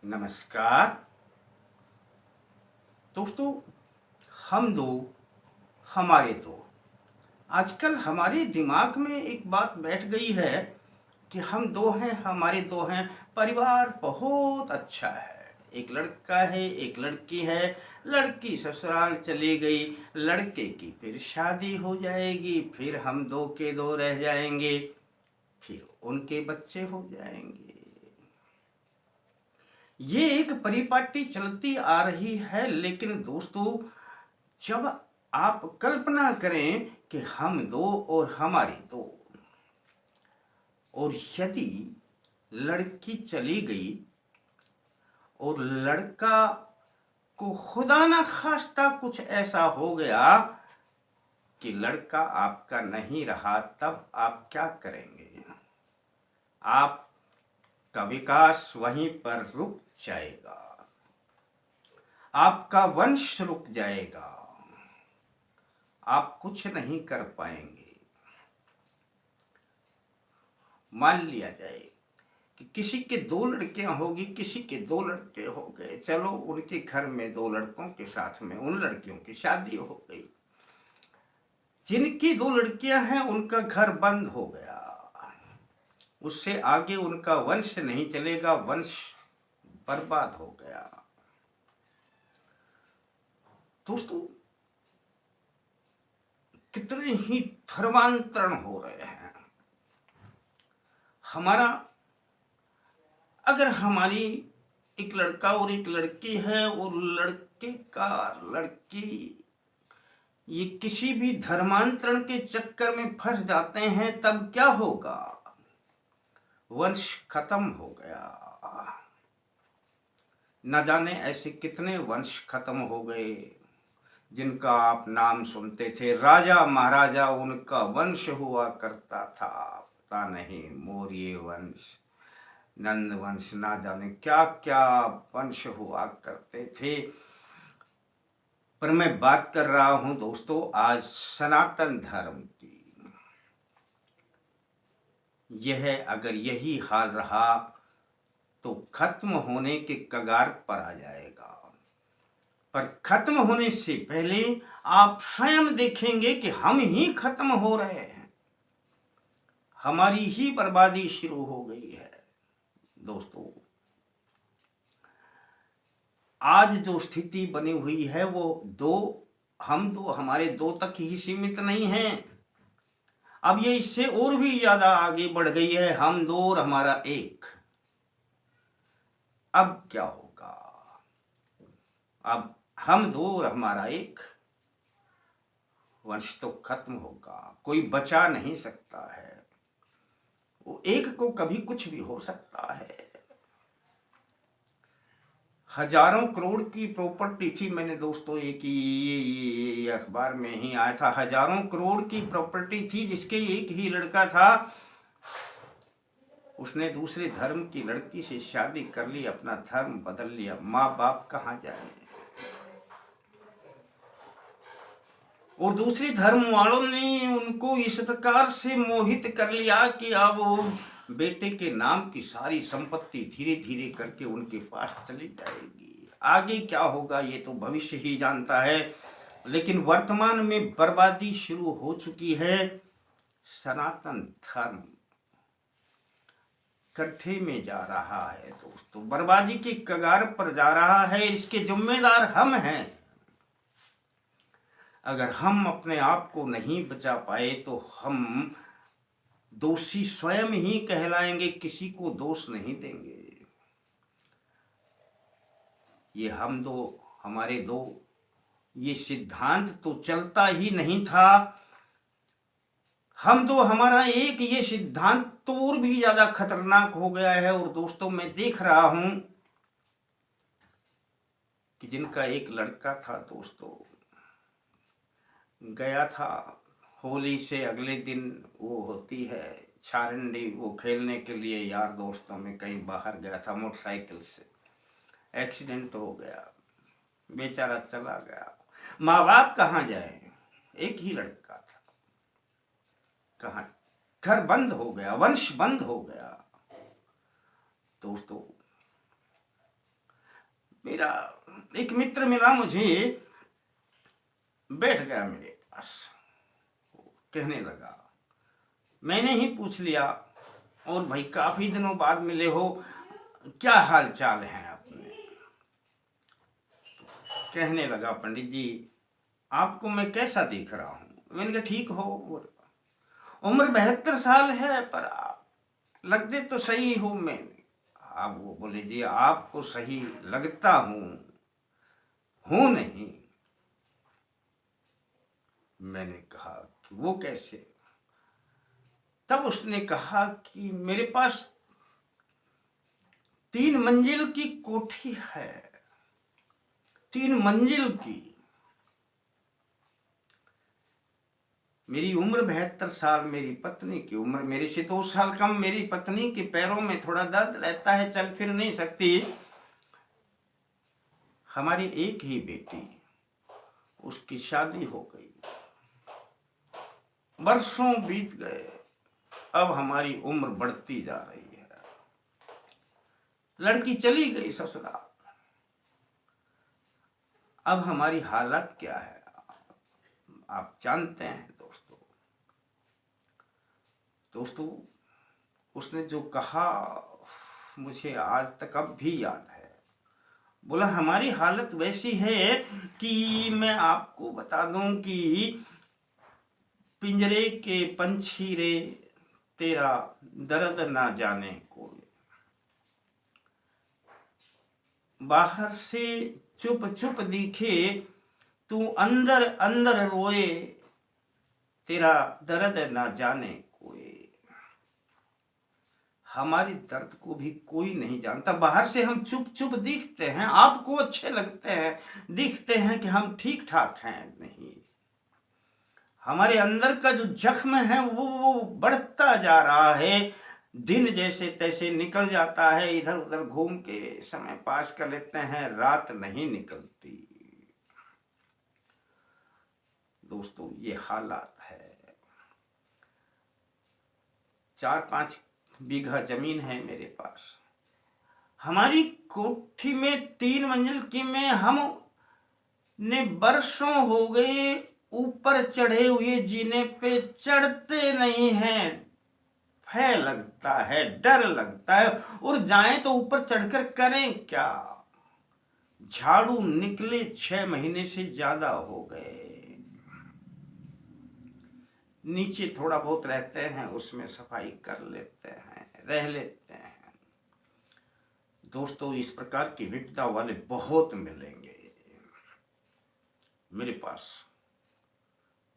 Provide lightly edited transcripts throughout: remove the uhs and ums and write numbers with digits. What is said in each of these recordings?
नमस्कार दोस्तों। हम दो हमारे दो। आजकल हमारे दिमाग में एक बात बैठ गई है कि हम दो हैं, हमारे दो हैं, परिवार बहुत अच्छा है। एक लड़का है, एक लड़की है। लड़की ससुराल चली गई, लड़के की फिर शादी हो जाएगी, फिर हम दो के दो रह जाएंगे, फिर उनके बच्चे हो जाएंगे। ये एक परिपाटी चलती आ रही है। लेकिन दोस्तों, जब आप कल्पना करें कि हम दो और हमारे दो, और यदि लड़की चली गई और लड़का को खुदा ना खास्ता कुछ ऐसा हो गया कि लड़का आपका नहीं रहा, तब आप क्या करेंगे? आपका विकास वहीं पर रुक जाएगा, आपका वंश रुक जाएगा, आप कुछ नहीं कर पाएंगे। मान लिया जाए कि किसी के दो लड़कियां होगी, किसी के दो लड़के हो गए, चलो उनके घर में दो लड़कों के साथ में उन लड़कियों की शादी हो गई। जिनकी दो लड़कियां हैं उनका घर बंद हो गया, उससे आगे उनका वंश नहीं चलेगा, वंश बर्बाद हो गया। दोस्तों, कितने ही धर्मांतरण हो रहे हैं। हमारा अगर हमारी एक लड़का और एक लड़की है और लड़के का लड़की ये किसी भी धर्मांतरण के चक्कर में फंस जाते हैं, तब क्या होगा? वंश खत्म हो गया। न जाने ऐसे कितने वंश खत्म हो गए जिनका आप नाम सुनते थे, राजा महाराजा उनका वंश हुआ करता था। पता नहीं, मौर्य वंश, नंद वंश, ना जाने क्या क्या वंश हुआ करते थे। पर मैं बात कर रहा हूं दोस्तों आज सनातन धर्म की। यह अगर यही हाल रहा तो खत्म होने के कगार पर आ जाएगा। पर खत्म होने से पहले आप स्वयं देखेंगे कि हम ही खत्म हो रहे हैं, हमारी ही बर्बादी शुरू हो गई है। दोस्तों, आज जो स्थिति बनी हुई है वो हम दो हमारे दो तक ही सीमित नहीं है। अब ये इससे और भी ज्यादा आगे बढ़ गई है, हम दो और हमारा एक। अब क्या होगा? अब हम दो और हमारा एक, वंश तो खत्म होगा, कोई बचा नहीं सकता है। वो एक को कभी कुछ भी हो सकता है। हजारों करोड़ की प्रॉपर्टी थी, मैंने दोस्तों एक ये अखबार में ही आया था, हजारों करोड़ की प्रॉपर्टी थी जिसके एक ही लड़का था। उसने दूसरे धर्म की लड़की से शादी कर ली, अपना धर्म बदल लिया। माँ बाप कहाँ जाए? और दूसरे धर्म वालों ने उनको इस प्रकार से मोहित कर लिया कि अब वो बेटे के नाम की सारी संपत्ति धीरे धीरे करके उनके पास चली जाएगी। आगे क्या होगा ये तो भविष्य ही जानता है, लेकिन वर्तमान में बर्बादी शुरू हो चुकी है। सनातन धर्म गड्ढे में जा रहा है दोस्तों, बर्बादी के कगार पर जा रहा है। इसके जिम्मेदार हम हैं। अगर हम अपने आप को नहीं बचा पाए तो हम दोषी स्वयं ही कहलाएंगे, किसी को दोष नहीं देंगे। ये हम दो हमारे दो, ये सिद्धांत तो चलता ही नहीं था। हम दो हमारा एक, ये सिद्धांत तो और भी ज्यादा खतरनाक हो गया है। और दोस्तों, मैं देख रहा हूं कि जिनका एक लड़का था दोस्तों, गया था होली से अगले दिन, वो होती है छारंडी, वो खेलने के लिए यार दोस्तों में कहीं बाहर गया था मोटरसाइकिल से, एक्सीडेंट हो गया, बेचारा चला गया। माँ बाप कहाँ जाए? एक ही लड़का था, कहाँ? घर बंद हो गया, वंश बंद हो गया। दोस्तों, मेरा एक मित्र मिला मुझे, बैठ गया मेरे पास, कहने लगा, मैंने ही पूछ लिया, और भाई काफी दिनों बाद मिले हो, क्या हाल चाल है अपने। कहने लगा, पंडित जी आपको मैं कैसा दिख रहा हूं। मैंने कहा ठीक हो, उम्र 72 साल है, पर आप लगते तो सही हो। मैंने आप वो बोले, जी आपको सही लगता हूं नहीं। मैंने कहा कि वो कैसे। तब उसने कहा कि मेरे पास 3 मंजिल की कोठी है, 3 मंजिल की। मेरी उम्र 72 साल, मेरी पत्नी की उम्र मेरे से 2 साल कम। मेरी पत्नी के पैरों में थोड़ा दर्द रहता है, चल फिर नहीं सकती। हमारी एक ही बेटी, उसकी शादी हो गई, वर्षों बीत गए, अब हमारी उम्र बढ़ती जा रही है। लड़की चली गई ससुराल, अब हमारी हालत क्या है आप जानते हैं दोस्तों। उसने जो कहा मुझे आज तक अब भी याद है। बोला हमारी हालत वैसी है कि मैं आपको बता दूं कि पिंजरे के पंछी रे तेरा दर्द ना जाने कोई, बाहर से चुप चुप दिखे तू अंदर अंदर रोए, तेरा दर्द ना जाने कोई। हमारे दर्द को भी कोई नहीं जानता। बाहर से हम चुप चुप दिखते हैं, आपको अच्छे लगते हैं, दिखते हैं कि हम ठीक ठाक हैं, नहीं। हमारे अंदर का जो जख्म है वो बढ़ता जा रहा है। दिन जैसे तैसे निकल जाता है, इधर उधर घूम के समय पास कर लेते हैं, रात नहीं निकलती। दोस्तों ये हालात है। 4-5 बीघा जमीन है मेरे पास। हमारी कोठी में 3 मंजिल की में हम ने वर्षों हो गए ऊपर चढ़े हुए, जीने पे चढ़ते नहीं हैं। भय लगता है, डर लगता है, और जाएं तो ऊपर चढ़कर करें क्या। झाड़ू निकले 6 महीने से ज्यादा हो गए। नीचे थोड़ा बहुत रहते हैं, उसमें सफाई कर लेते हैं, रह लेते हैं। दोस्तों इस प्रकार की विपदा वाले बहुत मिलेंगे मेरे पास।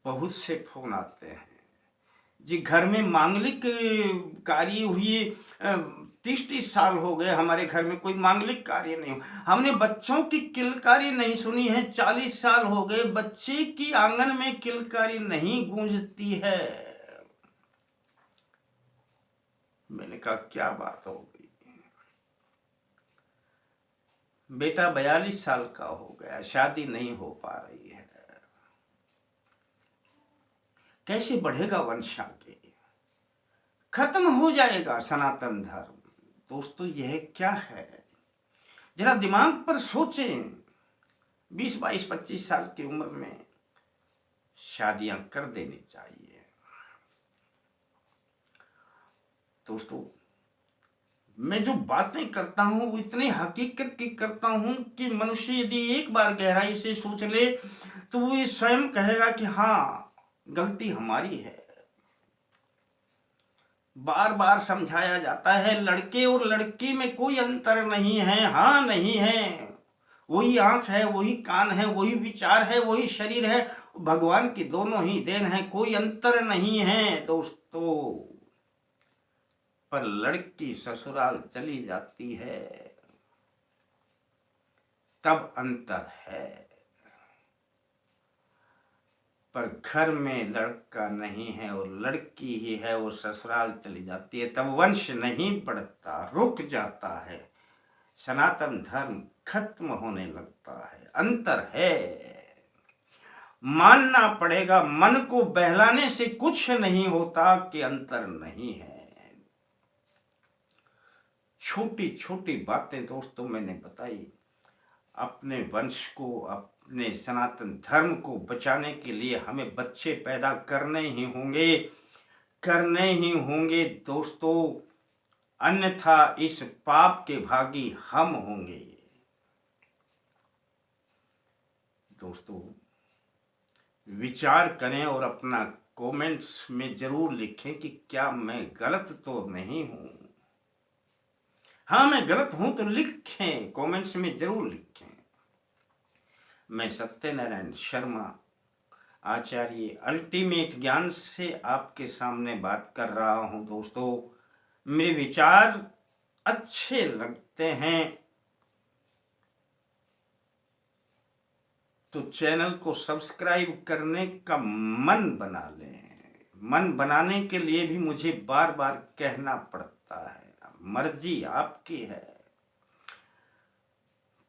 बहुत से फोन आते हैं जी, घर में मांगलिक कार्य हुए, 30-30 साल हो गए हमारे घर में कोई मांगलिक कार्य नहीं हो। हमने बच्चों की किलकारी नहीं सुनी है, 40 साल हो गए बच्चे की आंगन में किलकारी नहीं गूंजती है। मैंने कहा क्या बात हो गई। बेटा 42 साल का हो गया, शादी नहीं हो पा रही है, कैसे बढ़ेगा वंश आगे, खत्म हो जाएगा सनातन धर्म। दोस्तों यह क्या है, जरा दिमाग पर सोचें। 20, 22, 25 साल की उम्र में शादियां कर देनी चाहिए। दोस्तों मैं जो बातें करता हूं वो इतनी हकीकत की करता हूं कि मनुष्य यदि एक बार गहराई से सोच ले तो वो स्वयं कहेगा कि हाँ गलती हमारी है। बार बार समझाया जाता है लड़के और लड़की में कोई अंतर नहीं है, हाँ नहीं है, वही आंख है, वही कान है, वही विचार है, वही शरीर है, भगवान की दोनों ही देन है, कोई अंतर नहीं है दोस्तों। पर लड़की ससुराल चली जाती है तब अंतर है, पर घर में लड़का नहीं है और लड़की ही है, वो ससुराल चली जाती है तब वंश नहीं बढ़ता, रुक जाता है, सनातन धर्म खत्म होने लगता है। अंतर है, मानना पड़ेगा। मन को बहलाने से कुछ नहीं होता कि अंतर नहीं है। छोटी छोटी बातें दोस्तों मैंने बताई, अपने वंश को, अपने सनातन धर्म को बचाने के लिए हमें बच्चे पैदा करने ही होंगे दोस्तों, अन्यथा इस पाप के भागी हम होंगे। दोस्तों, विचार करें और अपना कमेंट्स में जरूर लिखें कि क्या मैं गलत तो नहीं हूं। हाँ, मैं गलत हूं तो लिखें, कमेंट्स में जरूर लिखें। मैं सत्यनारायण शर्मा, आचार्य अल्टीमेट ज्ञान से आपके सामने बात कर रहा हूं। दोस्तों, मेरे विचार अच्छे लगते हैं तो चैनल को सब्सक्राइब करने का मन बना लें। मन बनाने के लिए भी मुझे बार बार कहना पड़ता है, मर्जी आपकी है।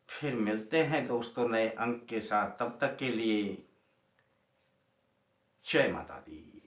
फिर मिलते हैं दोस्तों नए अंक के साथ, तब तक के लिए जय माता दी।